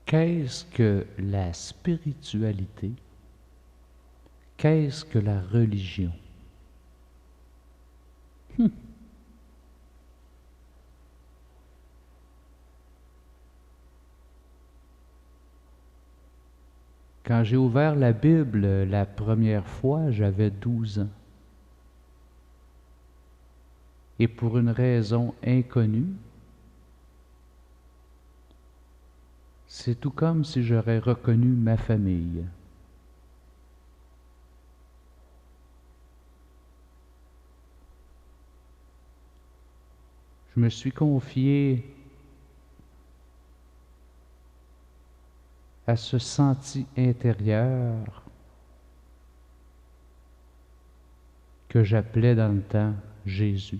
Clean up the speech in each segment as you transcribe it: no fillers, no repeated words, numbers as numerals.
Qu'est-ce que la spiritualité? Qu'est-ce que la religion? Quand j'ai ouvert la Bible la première fois, j'avais 12 ans. Et pour une raison inconnue, c'est tout comme si j'aurais reconnu ma famille. Je me suis confié à ce senti intérieur que j'appelais dans le temps Jésus.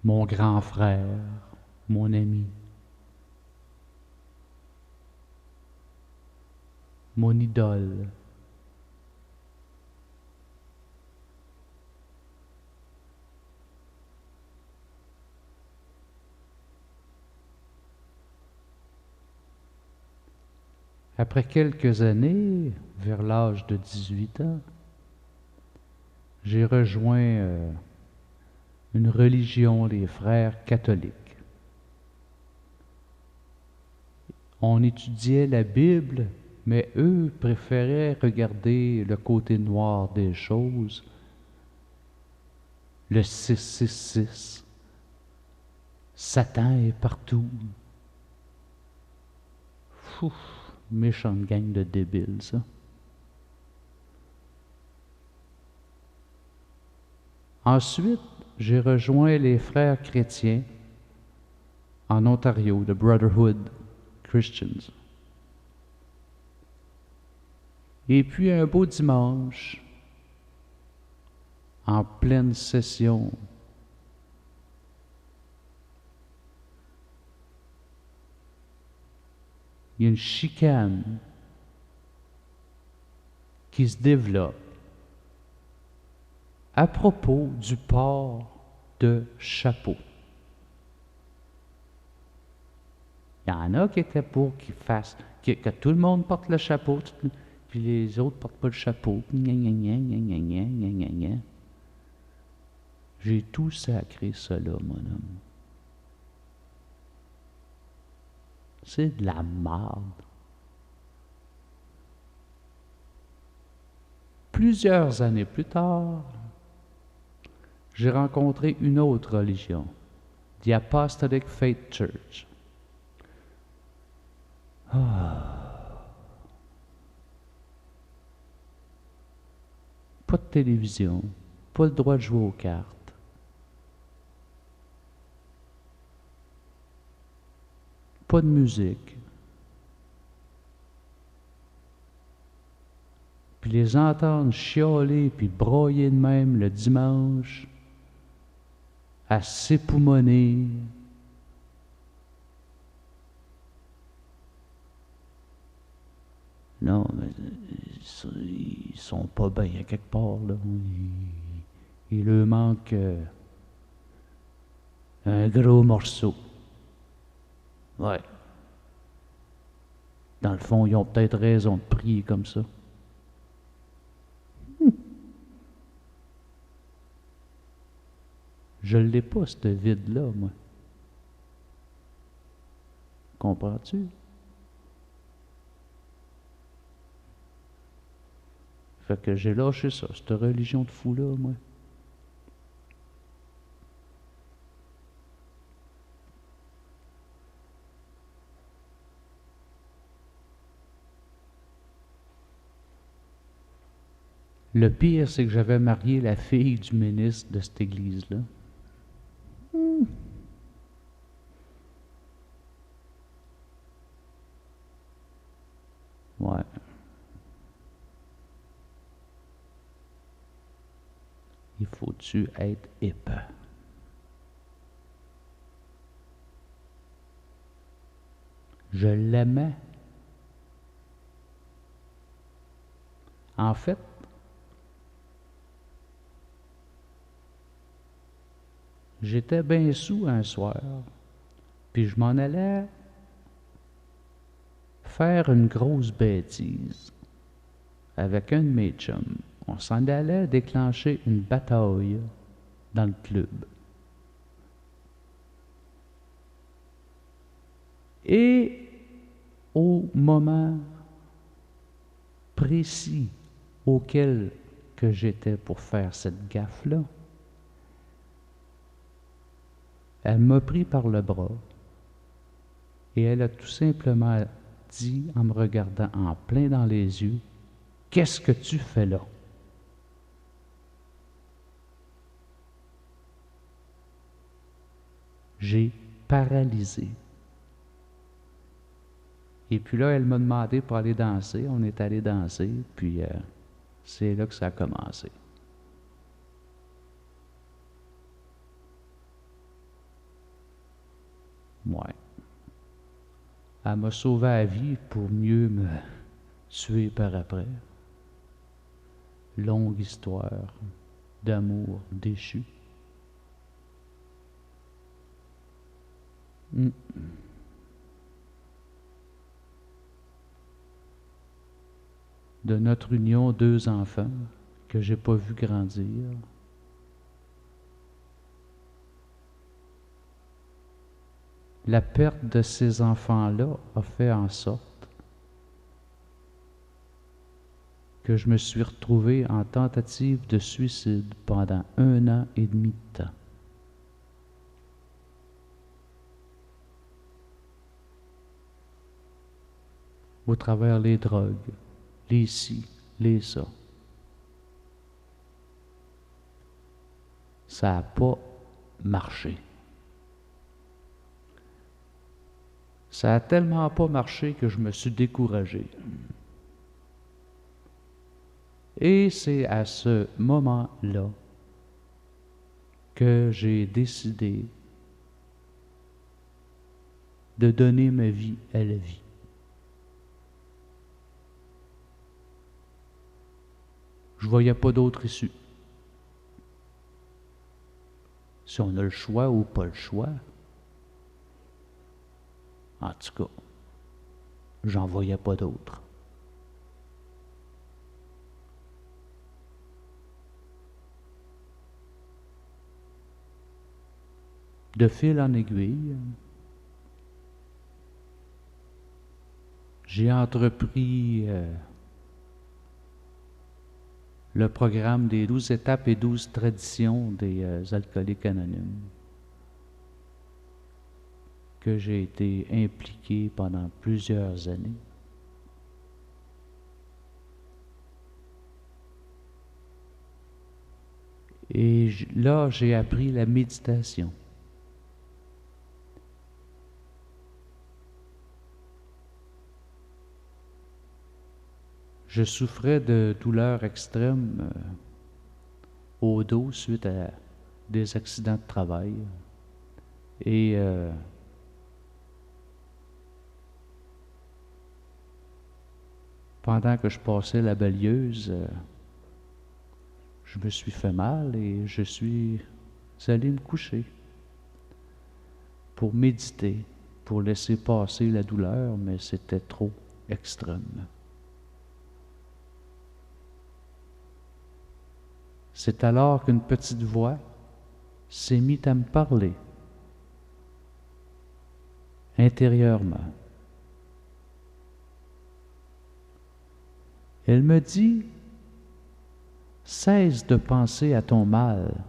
Mon grand frère, mon ami, mon idole. Après quelques années, vers l'âge de 18 ans, j'ai rejoint une religion des frères catholiques. On étudiait la Bible, mais eux préféraient regarder le côté noir des choses, le 666. Satan est partout. Fou, méchante gang de débiles, ça. Ensuite, j'ai rejoint les frères chrétiens en Ontario, the Brotherhood Christians. Et puis un beau dimanche, en pleine session, il y a une chicane qui se développe à propos du port de chapeau. Il y en a qui étaient pour que tout le monde porte le chapeau, puis les autres portent pas le chapeau. Gna, gna, gna, gna, gna, gna, gna, gna, gna. J'ai tout sacré cela, mon homme. C'est de la marde. Plusieurs années plus tard, j'ai rencontré une autre religion, the Apostolic Faith Church. Pas de télévision, pas le droit de jouer aux cartes. Pas de musique. Puis les entendre chialer puis broyer de même le dimanche, à s'époumoner. Non, mais ils sont pas bien à quelque part, là. Il leur manque un gros morceau. Ouais. Dans le fond, ils ont peut-être raison de prier comme ça. Je ne l'ai pas, ce vide-là, moi. Comprends-tu? Fait que j'ai lâché ça, cette religion de fou-là, moi. Le pire, c'est que j'avais marié la fille du ministre de cette église-là. Ouais. Il faut-tu être épais? Je l'aimais. En fait, j'étais bien sous un soir. Puis je m'en allais faire une grosse bêtise avec un de mes chums. On s'en allait déclencher une bataille dans le club. Et au moment précis auquel que j'étais pour faire cette gaffe-là, elle m'a pris par le bras et elle a tout simplement dit, en me regardant en plein dans les yeux, « Qu'est-ce que tu fais là? » J'ai paralysé. Et puis là, elle m'a demandé pour aller danser. On est allé danser, puis c'est là que ça a commencé. Ouais. Elle m'a sauvé la vie pour mieux me tuer par après. Longue histoire d'amour déchu. De notre union, 2 enfants que j'ai pas vu grandir. La perte de ces enfants-là a fait en sorte que je me suis retrouvé en tentative de suicide pendant 1 an et demi de temps. Au travers les drogues, les ci, les ça. Ça n'a pas marché. Ça a tellement pas marché que je me suis découragé. Et c'est à ce moment-là que j'ai décidé de donner ma vie à la vie. Je ne voyais pas d'autre issue. Si on a le choix ou pas le choix, en tout cas, j'en voyais pas d'autre. De fil en aiguille, j'ai entrepris le programme des 12 étapes et 12 traditions des alcooliques anonymes, que j'ai été impliqué pendant plusieurs années. Et là, j'ai appris la méditation. Je souffrais de douleurs extrêmes au dos suite à des accidents de travail. Et pendant que je passais la balayeuse, je me suis fait mal et je suis allé me coucher pour méditer, pour laisser passer la douleur, mais c'était trop extrême. C'est alors qu'une petite voix s'est mise à me parler intérieurement. Elle me dit, « Cesse de penser à ton mal,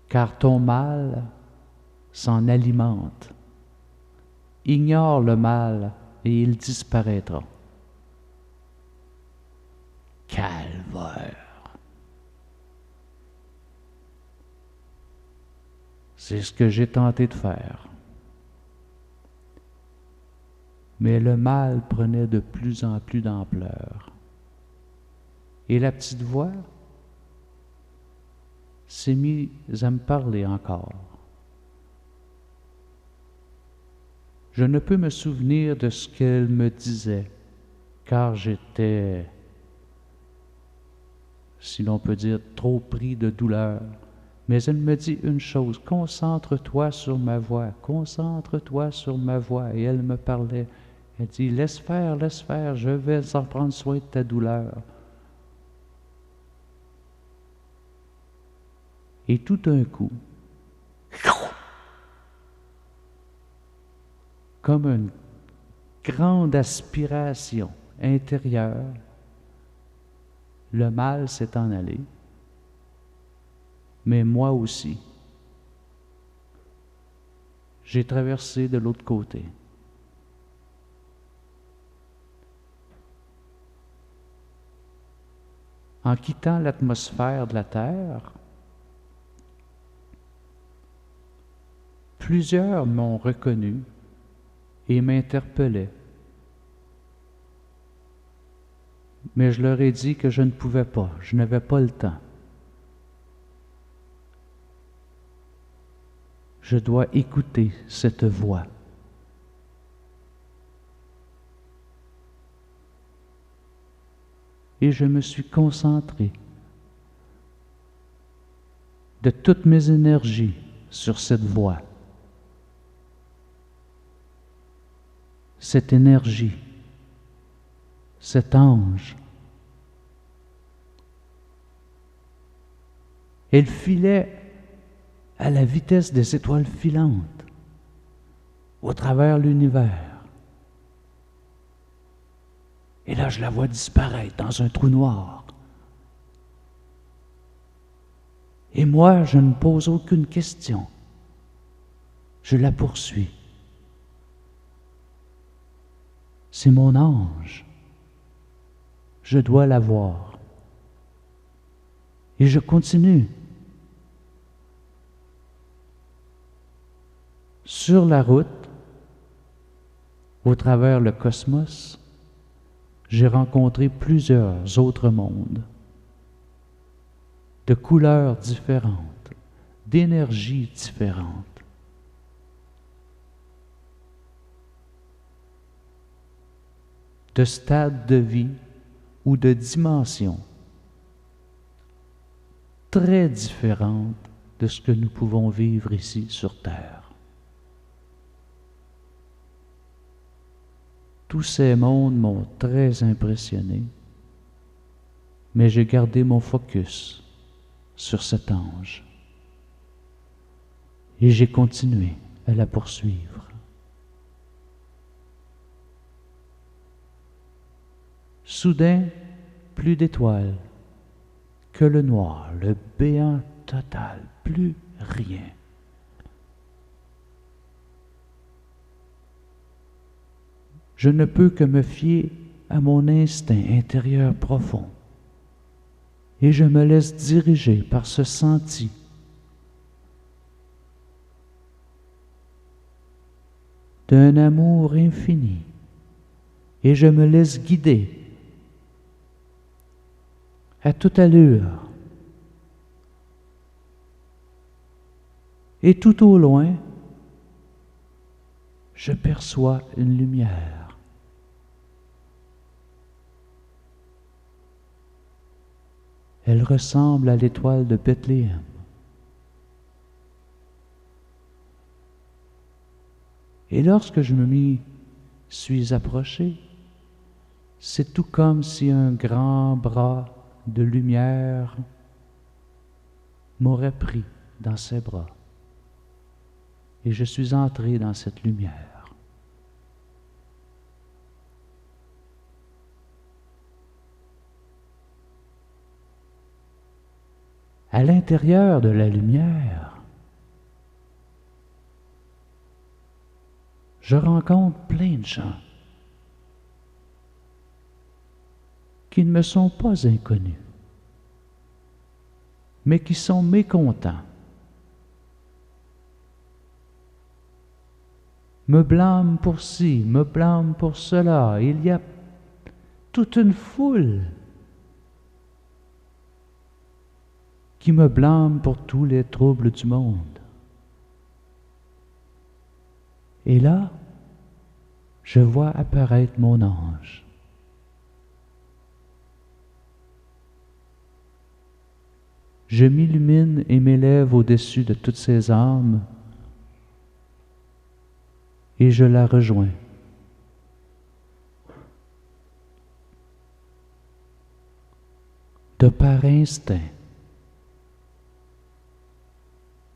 car ton mal s'en alimente. Ignore le mal et il disparaîtra. » Calvaire! C'est ce que j'ai tenté de faire. Mais le mal prenait de plus en plus d'ampleur. Et la petite voix s'est mise à me parler encore. Je ne peux me souvenir de ce qu'elle me disait, car j'étais, si l'on peut dire, trop pris de douleur Mais elle me dit une chose, concentre-toi sur ma voix, concentre-toi sur ma voix. Et elle me parlait, elle dit, laisse faire, je vais en prendre soin de ta douleur. Et tout d'un coup, comme une grande aspiration intérieure, le mal s'est en allé, mais moi aussi. J'ai traversé de l'autre côté. En quittant l'atmosphère de la Terre, plusieurs m'ont reconnu et m'interpellaient. Mais je leur ai dit que je ne pouvais pas, je n'avais pas le temps. Je dois écouter cette voix. Et je me suis concentré de toutes mes énergies sur cette voix. Cette énergie, cet ange. Elle filait à la vitesse des étoiles filantes au travers l'univers. Et là, je la vois disparaître dans un trou noir. Et moi, je ne pose aucune question. Je la poursuis. C'est mon ange. Je dois la voir. Et je continue. Sur la route, au travers le cosmos, j'ai rencontré plusieurs autres mondes, de couleurs différentes, d'énergies différentes. De stades de vie ou de dimensions très différentes de ce que nous pouvons vivre ici sur Terre. Tous ces mondes m'ont très impressionné, mais j'ai gardé mon focus sur cet ange et j'ai continué à la poursuivre. Soudain, plus d'étoiles que le noir, le béant total, plus rien. Je ne peux que me fier à mon instinct intérieur profond et je me laisse diriger par ce senti. D'un amour infini et je me laisse guider à toute allure. Et tout au loin, je perçois une lumière. Elle ressemble à l'étoile de Bethléem. Et lorsque je m'y suis approché, c'est tout comme si un grand bras de lumière m'aurait pris dans ses bras. Et je suis entré dans cette lumière. À l'intérieur de la lumière, je rencontre plein de gens qui ne me sont pas inconnus, mais qui sont mécontents, me blâment pour ci, me blâment pour cela. Il y a toute une foule qui me blâme pour tous les troubles du monde. Et là, je vois apparaître mon ange. Je m'illumine et m'élève au-dessus de toutes ces âmes et je la rejoins. De par instinct,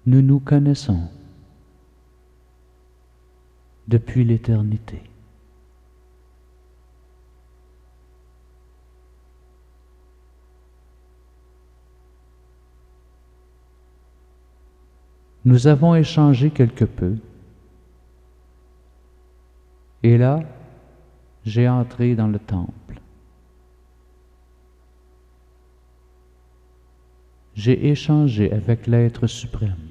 nous nous connaissons depuis l'éternité. Nous avons échangé quelque peu. Et là, j'ai entré dans le temple. J'ai échangé avec l'être suprême.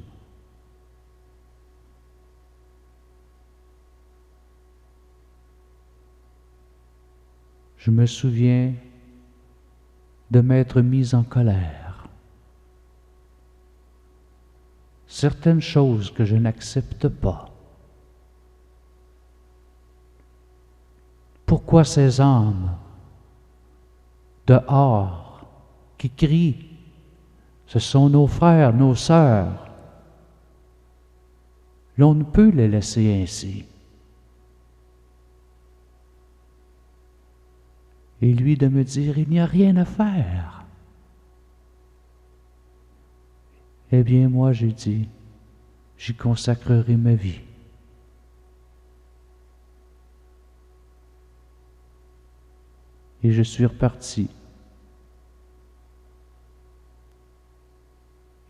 Je me souviens de m'être mis en colère. Certaines choses que je n'accepte pas. Pourquoi ces âmes dehors qui crient, ce sont nos frères, nos sœurs. L'on ne peut les laisser ainsi. Et lui de me dire, il n'y a rien à faire. Eh bien, moi, j'ai dit, j'y consacrerai ma vie. Et je suis reparti.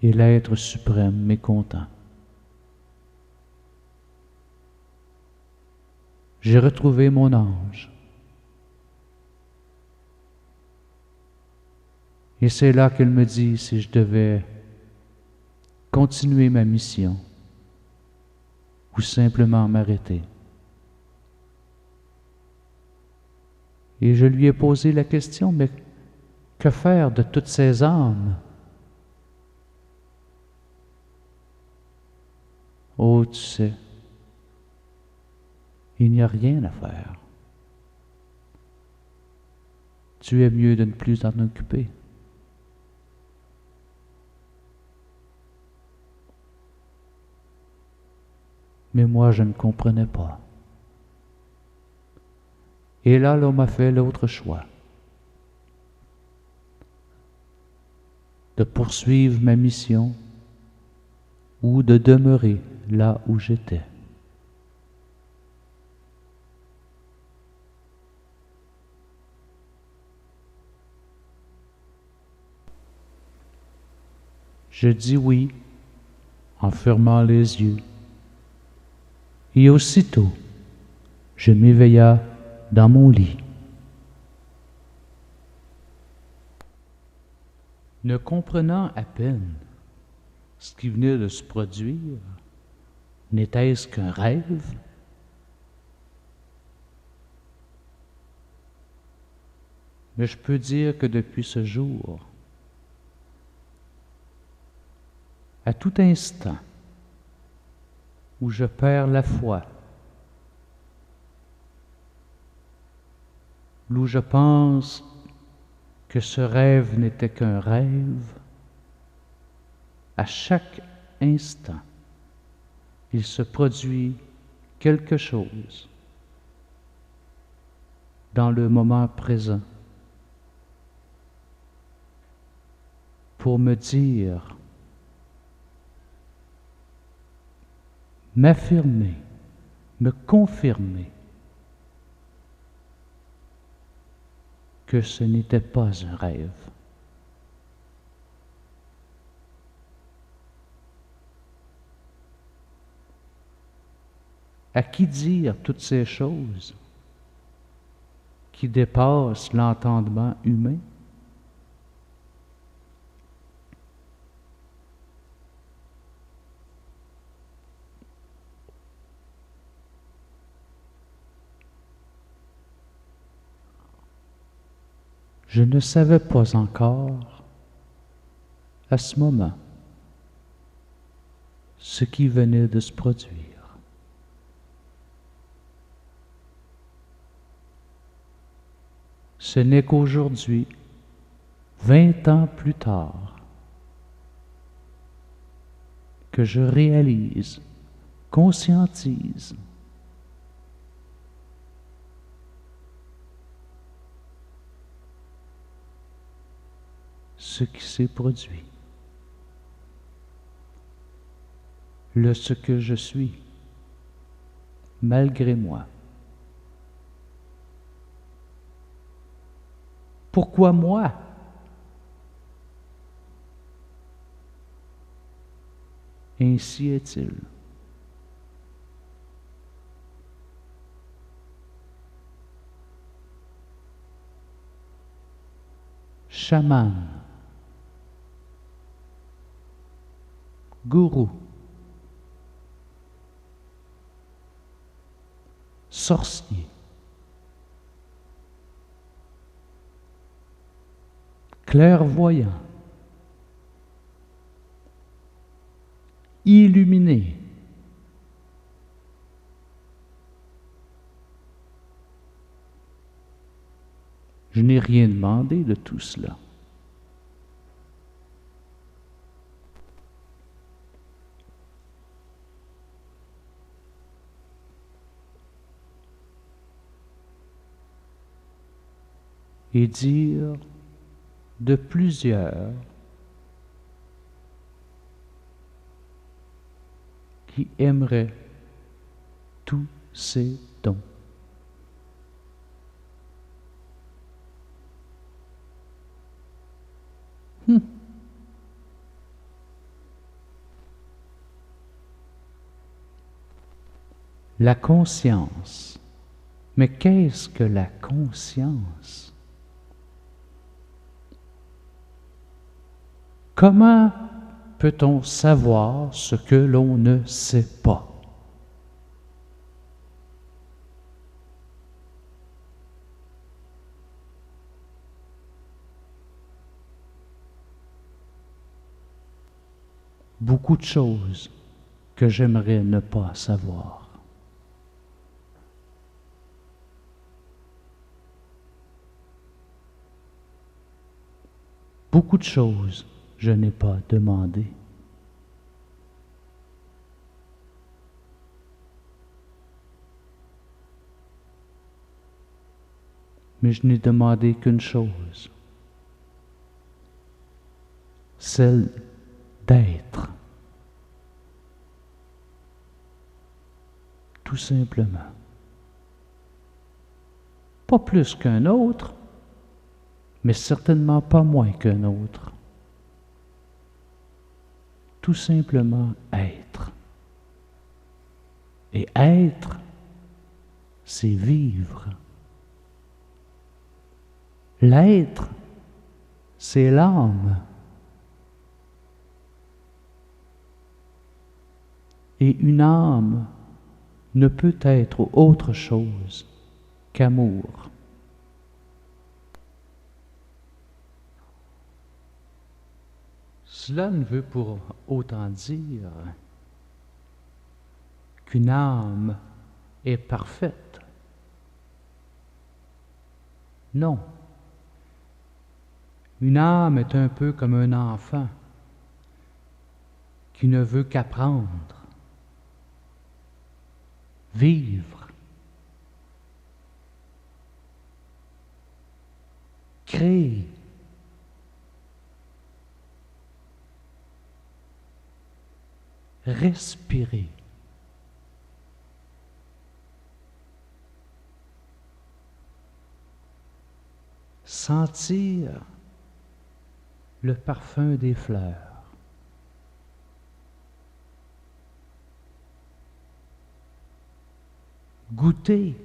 Et l'être suprême mécontent. J'ai retrouvé mon ange. Et c'est là qu'elle me dit si je devais continuer ma mission ou simplement m'arrêter. Et je lui ai posé la question, mais que faire de toutes ces âmes? Oh, tu sais, il n'y a rien à faire. Tu es mieux de ne plus t'en occuper. Mais moi, je ne comprenais pas. Et là, l'on m'a fait l'autre choix. De poursuivre ma mission ou de demeurer là où j'étais. Je dis oui en fermant les yeux. Et aussitôt, je m'éveilla dans mon lit. Ne comprenant à peine ce qui venait de se produire, n'était-ce qu'un rêve? Mais je peux dire que depuis ce jour, à tout instant où je perds la foi, où je pense que ce rêve n'était qu'un rêve, à chaque instant, il se produit quelque chose dans le moment présent pour me dire, m'affirmer, me confirmer que ce n'était pas un rêve. À qui dire toutes ces choses qui dépassent l'entendement humain? Je ne savais pas encore, à ce moment, ce qui venait de se produire. Ce n'est qu'aujourd'hui, 20 ans plus tard, que je réalise, conscientise ce qui s'est produit, ce que je suis, malgré moi. Pourquoi moi? Ainsi est-il. Chaman, gourou, sorcier, clairvoyant, illuminé, je n'ai rien demandé de tout cela. Et dire de plusieurs qui aimeraient tous ces dons. La conscience. Mais qu'est-ce que la conscience? Comment peut-on savoir ce que l'on ne sait pas? Beaucoup de choses que j'aimerais ne pas savoir. Beaucoup de choses je n'ai pas demandé. Mais je n'ai demandé qu'une chose, celle d'être. Tout simplement. Pas plus qu'un autre, mais certainement pas moins qu'un autre. Tout simplement être. Et être, c'est vivre. L'être, c'est l'âme. Et une âme ne peut être autre chose qu'amour. Cela ne veut pour autant dire qu'une âme est parfaite. Non. Une âme est un peu comme un enfant qui ne veut qu'apprendre, vivre, créer, respirer, sentir le parfum des fleurs, goûter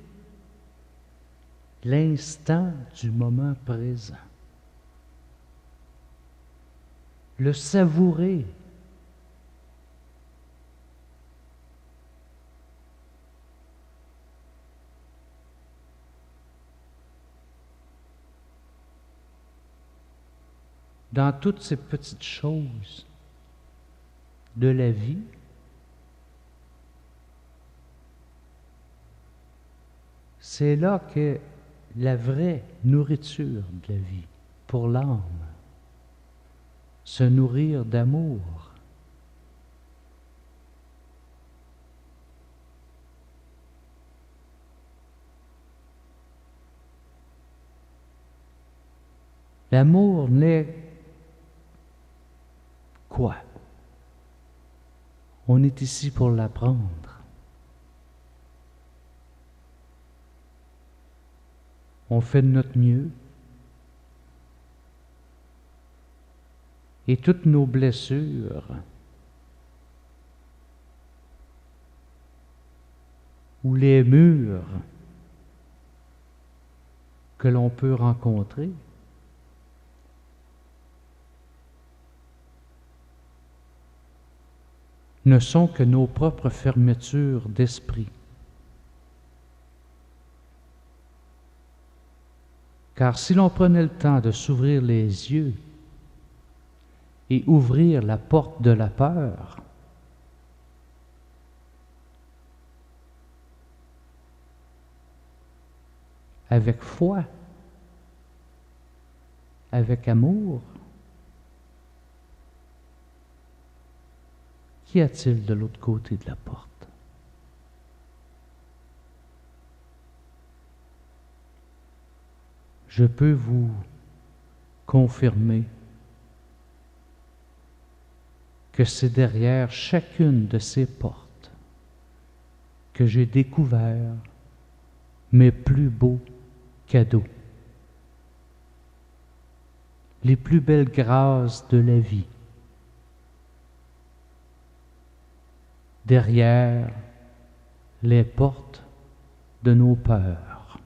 l'instant du moment présent, le savourer, dans toutes ces petites choses de la vie, c'est là que la vraie nourriture de la vie pour l'âme, se nourrir d'amour, L'amour n'est quoi? On est ici pour l'apprendre. On fait de notre mieux. Et toutes nos blessures ou les murs que l'on peut rencontrer ne sont que nos propres fermetures d'esprit. Car si l'on prenait le temps de s'ouvrir les yeux et ouvrir la porte de la peur, avec foi, avec amour, qu'y a-t-il de l'autre côté de la porte? Je peux vous confirmer que c'est derrière chacune de ces portes que j'ai découvert mes plus beaux cadeaux, les plus belles grâces de la vie. Derrière les portes de nos peurs.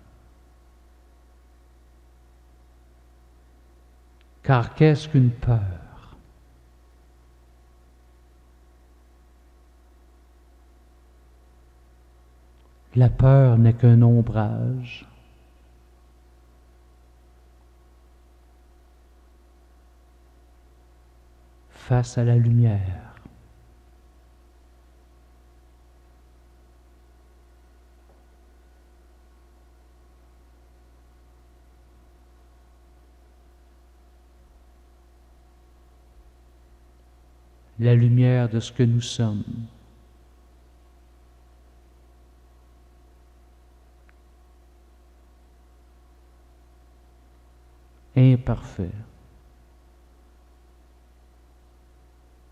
Car qu'est-ce qu'une peur? La peur n'est qu'un ombrage. Face à la lumière. La lumière de ce que nous sommes. Imparfait.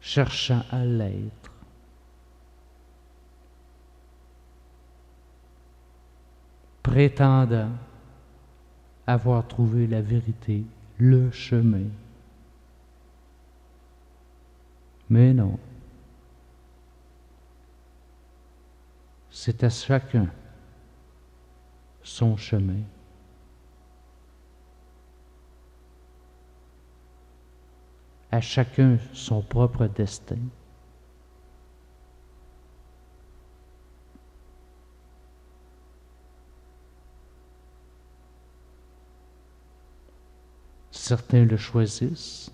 Cherchant à l'être. Prétendant avoir trouvé la vérité, le chemin. Mais non. C'est à chacun son chemin. À chacun son propre destin. Certains le choisissent,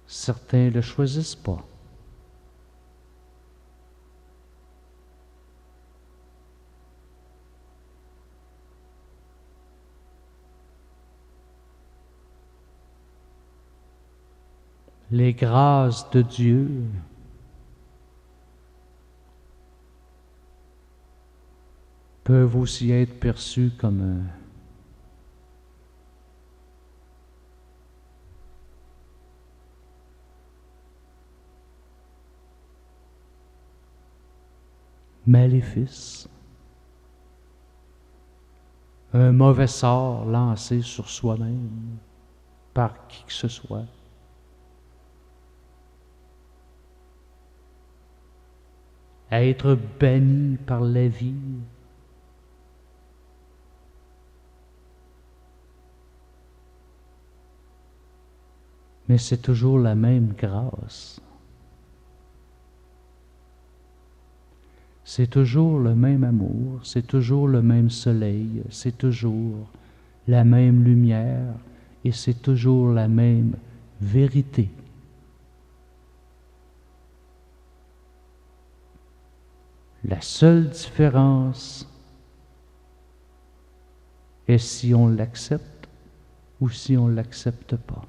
certains ne le choisissent pas. Les grâces de Dieu peuvent aussi être perçues comme maléfice, un mauvais sort lancé sur soi-même par qui que ce soit. À être banni par la vie. Mais c'est toujours la même grâce. C'est toujours le même amour, c'est toujours le même soleil, c'est toujours la même lumière et c'est toujours la même vérité. La seule différence est si on l'accepte ou si on ne l'accepte pas.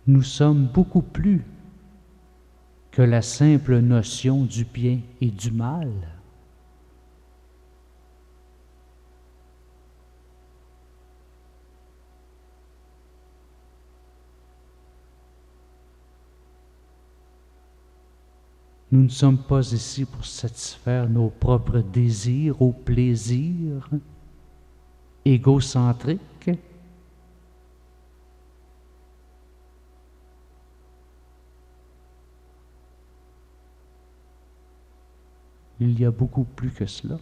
Nous sommes beaucoup plus que la simple notion du bien et du mal. Nous ne sommes pas ici pour satisfaire nos propres désirs ou plaisirs égocentriques. Il y a beaucoup plus que cela.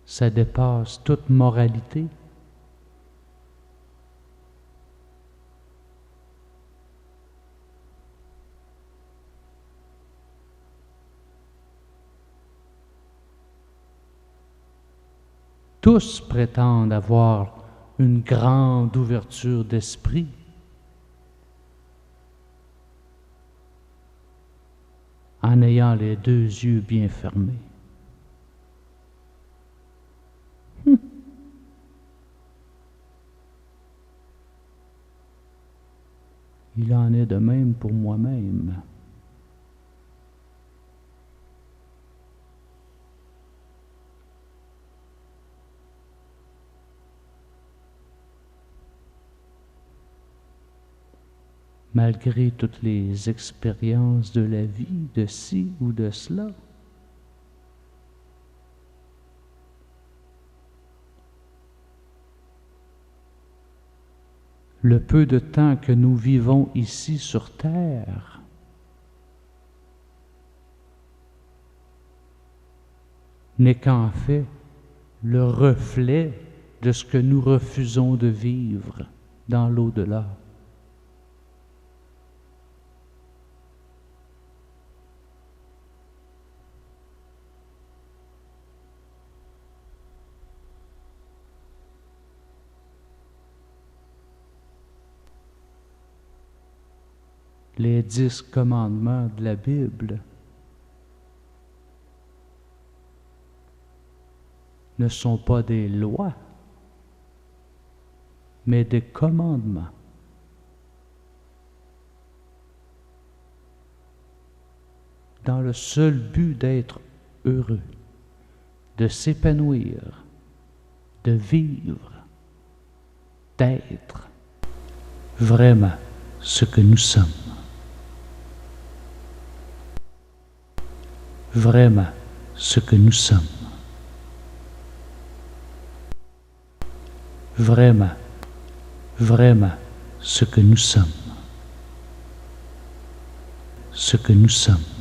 Ça dépasse toute moralité. Tous prétendent avoir une grande ouverture d'esprit. En ayant les deux yeux bien fermés. Il en est de même pour moi-même. Malgré toutes les expériences de la vie, de ci ou de cela. Le peu de temps que nous vivons ici sur Terre, n'est qu'en fait le reflet de ce que nous refusons de vivre dans l'au-delà. Les 10 commandements de la Bible ne sont pas des lois, mais des commandements. Dans le seul but d'être heureux, de s'épanouir, de vivre, d'être vraiment ce que nous sommes. Vraiment ce que nous sommes. Vraiment, vraiment ce que nous sommes. Ce que nous sommes.